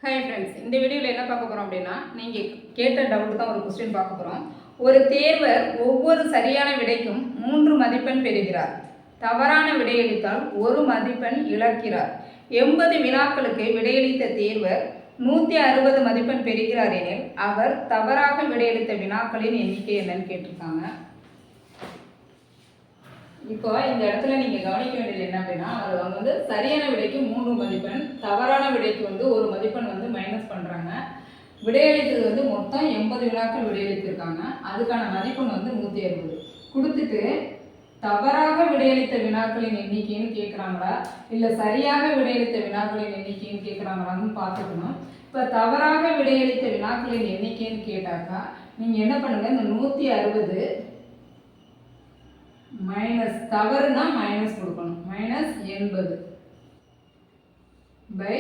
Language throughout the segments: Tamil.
ஹாய் ஃப்ரெண்ட்ஸ், இந்த வீடியோவில் என்ன பார்க்க போகிறோம் அப்படின்னா, நீங்கள் கேட்ட டவுட் தான் ஒரு கொஸ்டின் பார்க்க போகிறோம். ஒரு தேர்வர் ஒவ்வொரு சரியான விடைக்கும் 3 மதிப்பெண் பெறுகிறார். தவறான விடையளித்தால் 1 மதிப்பெண் இழக்கிறார். 80 வினாக்களுக்கு விடையளித்த தேர்வர் 160 மதிப்பெண் பெறுகிறார் எனில் அவர் தவறாக விடையளித்த வினாக்களின் எண்ணிக்கை என்னன்னு கேட்டிருக்காங்க. இப்போ இந்த இடத்துல நீங்கள் கவனிக்க வேண்டியது என்ன அப்படின்னா, அவங்க சரியான விடைக்கு 3 மதிப்பெண், தவறான விடைக்கு 1 மதிப்பெண் மைனஸ் பண்ணுறாங்க. விடையளித்தது மொத்தம் 80 வினாக்கள் விடையளித்திருக்காங்க. அதுக்கான மதிப்பெண் 160 கொடுத்துட்டு தவறாக விடையளித்த வினாக்களின் எண்ணிக்கைன்னு கேட்குறாங்களா இல்லை சரியாக விடையளித்த வினாக்களின் எண்ணிக்கைன்னு கேட்குறாங்களான்னு பார்த்துக்கணும். இப்போ தவறாக விடையளித்த வினாக்களின் எண்ணிக்கைன்னு கேட்டாக்கா நீங்கள் என்ன பண்ணுங்கள், இந்த 160 மைனஸ் தவறுனா மைனஸ் கொடுக்கணும், -80 பை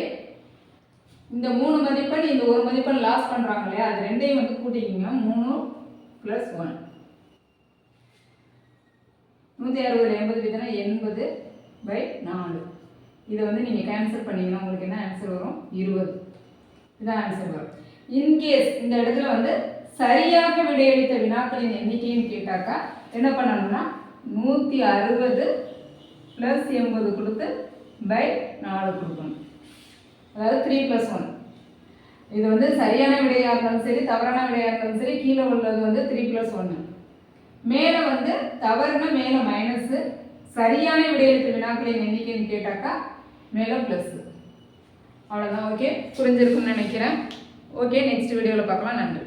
இந்த 3 மதிப்பெண் இந்த 1 மதிப்பெண் லாஸ் பண்ணுறாங்க இல்லையா, அது ரெண்டையும் கூட்டிக்கிங்க. 3 + 1 160 80 விதனா 80/4. இதை நீங்கள் கேன்சல் பண்ணிங்கன்னா உங்களுக்கு என்ன ஆன்சர் வரும்? 20. இதுதான் ஆன்சர் வரும். இன்கேஸ் இந்த இடத்துல சரியாக விடையளித்த வினாக்களின் எண்ணிக்கைன்னு கேட்டாக்கா என்ன பண்ணணும்னா 160 + 80 கொடுத்து /4 கொடுக்கணும். அதாவது 3 + 1. இது சரியான விடையாக இருந்தாலும் சரி தவறான விடையாக இருந்தாலும் சரி கீழே உள்ளது 3 + 1. மேலே தவறுனா மேலே மைனஸு, சரியான விடையளித்த வினாக்களின் எண்ணிக்கைன்னு கேட்டாக்கா மேலே ப்ளஸ்ஸு. அவ்வளோதான். ஓகே, புரிஞ்சிருக்குன்னு நினைக்கிறேன். ஓகே, நெக்ஸ்ட் வீடியோவில் பார்க்கலாம். நன்றி.